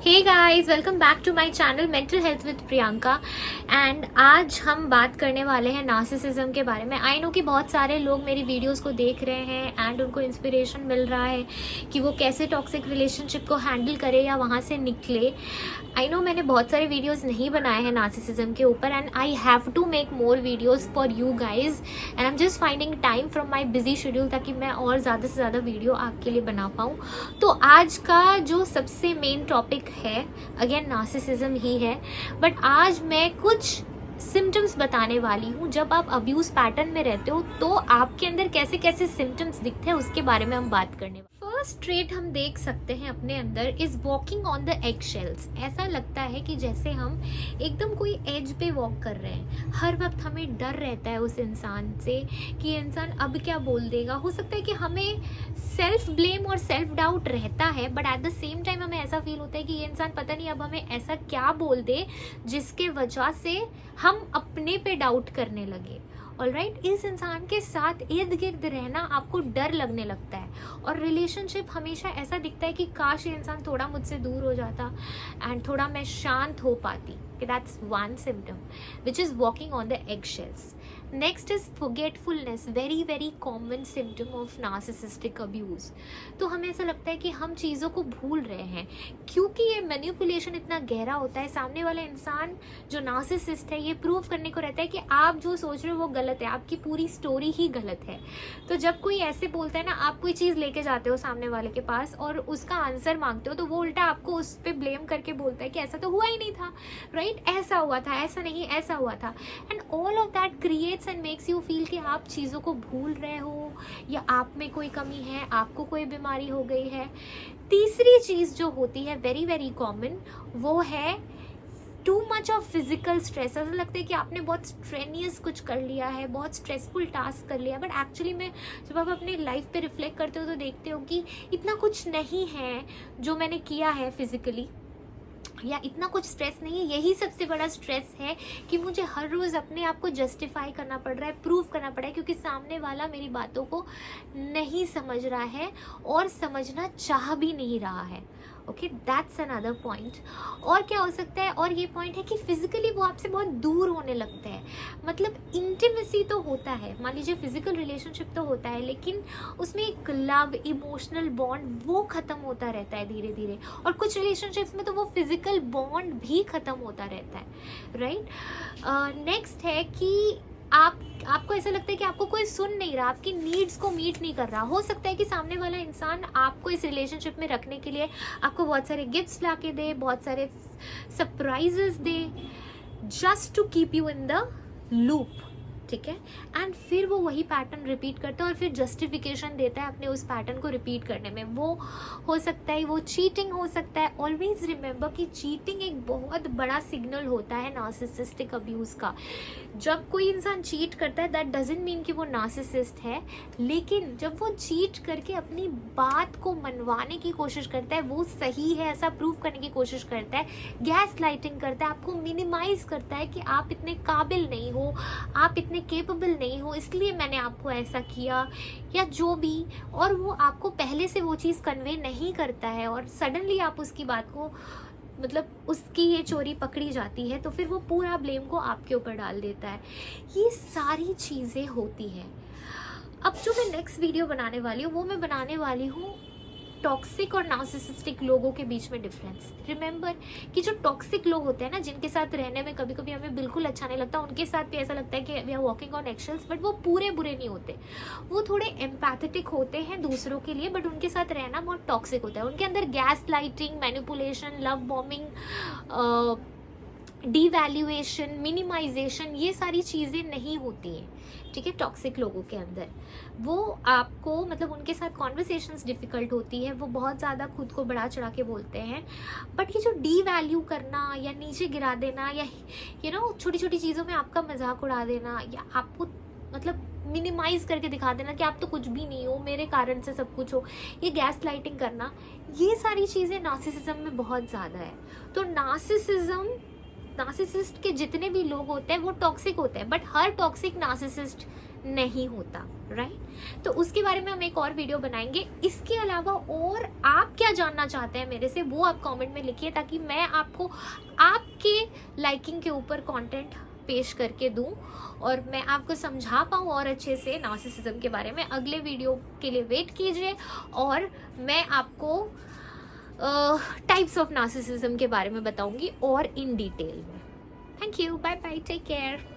Hey guys, welcome back to my channel mental health with Priyanka. And आज हम बात करने वाले हैं नार्सिसिज्म के बारे में। आई नो कि बहुत सारे लोग मेरी वीडियोस को देख रहे हैं एंड उनको इंस्पिरेशन मिल रहा है कि वो कैसे टॉक्सिक रिलेशनशिप को हैंडल करे या वहाँ से निकले। आई नो मैंने बहुत सारे वीडियोस नहीं बनाए हैं नार्सिसिज्म के ऊपर and I have to make more videos for you guys and I am just finding time from my busy schedule ताकि मैं और ज़्यादा से ज़्यादा वीडियो आपके लिए बना पाऊँ। तो आज का जो सबसे मेन टॉपिक है अगेन नार्सिसिज्म ही है, बट आज मैं कुछ सिम्टम्स बताने वाली हूँ। जब आप अब्यूज पैटर्न में रहते हो तो आपके अंदर कैसे कैसे सिम्टम्स दिखते हैं उसके बारे में हम बात करने वाले। फर्स्ट ट्रेट हम देख सकते हैं अपने अंदर is walking on the egg shells. ऐसा लगता है कि जैसे हम एकदम कोई एज पे वॉक कर रहे हैं। हर वक्त हमें डर रहता है उस इंसान से कि ये इंसान अब क्या बोल देगा। हो सकता है कि हमें सेल्फ ब्लेम और सेल्फ डाउट रहता है, but at the same time हमें ऐसा फील होता है कि ये इंसान पता नहीं अब हमें ऐसा क्या बोल दे जिसके वजह से हम अपने पे डाउट करने लगे। ऑलराइट, इस इंसान के साथ इर्द गिर्द रहना आपको डर लगने लगता है और रिलेशनशिप हमेशा ऐसा दिखता है कि काश ये इंसान थोड़ा मुझसे दूर हो जाता एंड थोड़ा मैं शांत हो पाती। That's one symptom which is walking on the eggshells. Next is forgetfulness, very very common symptom of narcissistic abuse. तो हमें ऐसा लगता है कि हम चीज़ों को भूल रहे हैं क्योंकि ये मैनिपुलेशन इतना गहरा होता है। सामने वाला इंसान जो नार्सिसिस्ट है ये प्रूव करने को रहता है कि आप जो सोच रहे हो वो गलत है, आपकी पूरी स्टोरी ही गलत है। तो जब कोई ऐसे बोलता है ना, आप कोई चीज़ लेके जाते हो सामने वाले के पास और उसका आंसर मांगते हो तो वो उल्टा आपको उस पर ब्लेम करके बोलता है कि ऐसा तो हुआ ही नहीं था, राइट, ऐसा हुआ था, ऐसा नहीं ऐसा हुआ था। And all of that creates and makes you feel कि आप चीज़ों को भूल रहे हो या आप में कोई कमी है, आपको कोई बीमारी हो गई है। तीसरी चीज़ जो होती है वेरी वेरी कॉमन, वो है too much of physical stress. ऐसा लगता है कि आपने बहुत स्ट्रेनियस कुछ कर लिया है, बहुत स्ट्रेसफुल टास्क कर लिया, बट एक्चुअली में जब आप अपने लाइफ पे रिफ्लेक्ट करते हो तो देखते हो कि इतना कुछ नहीं है जो मैंने किया है फिजिकली, या इतना कुछ स्ट्रेस नहीं है। यही सबसे बड़ा स्ट्रेस है कि मुझे हर रोज़ अपने आप को जस्टिफाई करना पड़ रहा है, प्रूव करना पड़ रहा है क्योंकि सामने वाला मेरी बातों को नहीं समझ रहा है और समझना चाह भी नहीं रहा है। Okay, that's another point. और क्या हो सकता है, और ये पॉइंट है कि फिजिकली वो आपसे बहुत दूर होने लगते हैं। मतलब इंटीमेसी तो होता है, मान लीजिए फिजिकल रिलेशनशिप तो होता है, लेकिन उसमें एक लव, इमोशनल बॉन्ड वो ख़त्म होता रहता है धीरे धीरे। और कुछ रिलेशनशिप्स में तो वो फिजिकल बॉन्ड भी ख़त्म होता रहता है, राइट। नेक्स्ट है कि आपको ऐसा लगता है कि आपको कोई सुन नहीं रहा, आपकी नीड्स को मीट नहीं कर रहा। हो सकता है कि सामने वाला इंसान आपको इस रिलेशनशिप में रखने के लिए आपको बहुत सारे गिफ्ट्स ला के दे, बहुत सारे सरप्राइजेस दे, just to keep you in the loop, ठीक है। एंड फिर वो वही पैटर्न रिपीट करता है और फिर जस्टिफिकेशन देता है अपने उस पैटर्न को रिपीट करने में। वो हो सकता है वो चीटिंग हो सकता है। ऑलवेज रिमेंबर कि चीटिंग एक बहुत बड़ा सिग्नल होता है नार्सिसिस्टिक अब्यूज़ का। जब कोई इंसान चीट करता है दैट डजंट मीन कि वो नार्सिसिस्ट है, लेकिन जब वो चीट करके अपनी बात को मनवाने की कोशिश करता है, वो सही है ऐसा प्रूव करने की कोशिश करता है, गैस लाइटिंग करता है, आपको मिनिमाइज करता है कि आप इतने काबिल नहीं हो, आप इतने केपेबल नहीं हो, इसलिए मैंने आपको ऐसा किया या जो भी। और वो आपको पहले से वो चीज़ कन्वे नहीं करता है और सडनली आप उसकी बात को, मतलब उसकी ये चोरी पकड़ी जाती है तो फिर वो पूरा ब्लेम को आपके ऊपर डाल देता है। ये सारी चीज़ें होती हैं। अब जो मैं नेक्स्ट वीडियो बनाने वाली हूँ वो मैं बनाने वाली हूँ टॉक्सिक और नार्सिसिस्टिक लोगों के बीच में डिफरेंस। रिमेंबर कि जो टॉक्सिक लोग होते हैं ना, जिनके साथ रहने में कभी कभी हमें बिल्कुल अच्छा नहीं लगता, उनके साथ भी ऐसा लगता है कि we are walking on eggshells, but वो पूरे बुरे नहीं होते। वो थोड़े एम्पैथेटिक होते हैं दूसरों के लिए, बट उनके साथ रहना बहुत टॉक्सिक होता है। उनके अंदर gaslighting, manipulation, love bombing, devaluation, minimization, ये सारी चीज़ें नहीं होती हैं, ठीक है। टॉक्सिक लोगों के अंदर वो आपको, मतलब उनके साथ कॉन्वर्सेशंस डिफ़िकल्ट होती है, वो बहुत ज़्यादा खुद को बढ़ा चढ़ा के बोलते हैं। बट ये जो डीवैल्यू करना या नीचे गिरा देना या छोटी छोटी चीज़ों में आपका मजाक उड़ा देना या आपको मतलब मिनिमाइज करके दिखा देना कि आप तो कुछ भी नहीं हो, मेरे कारण से सब कुछ हो, ये गैस लाइटिंग करना, ये सारी चीज़ें नार्सिसिज्म में बहुत ज़्यादा है। तो नार्सिसिस्ट के जितने भी लोग होते हैं वो टॉक्सिक होते हैं, बट हर टॉक्सिक नार्सिसिस्ट नहीं होता, राइट? तो उसके बारे में हम एक और वीडियो बनाएंगे। इसके अलावा और आप क्या जानना चाहते हैं मेरे से, वो आप कमेंट में लिखिए, ताकि मैं आपको आपके लाइकिंग के ऊपर कंटेंट पेश करके दूं और मैं आपको समझा पाऊँ और अच्छे से नार्सिसिज्म के बारे में। अगले वीडियो के लिए वेट कीजिए और मैं आपको टाइप्स ऑफ नार्सिसिज्म के बारे में बताऊंगी और इन डिटेल में। Thank you, bye bye, take care.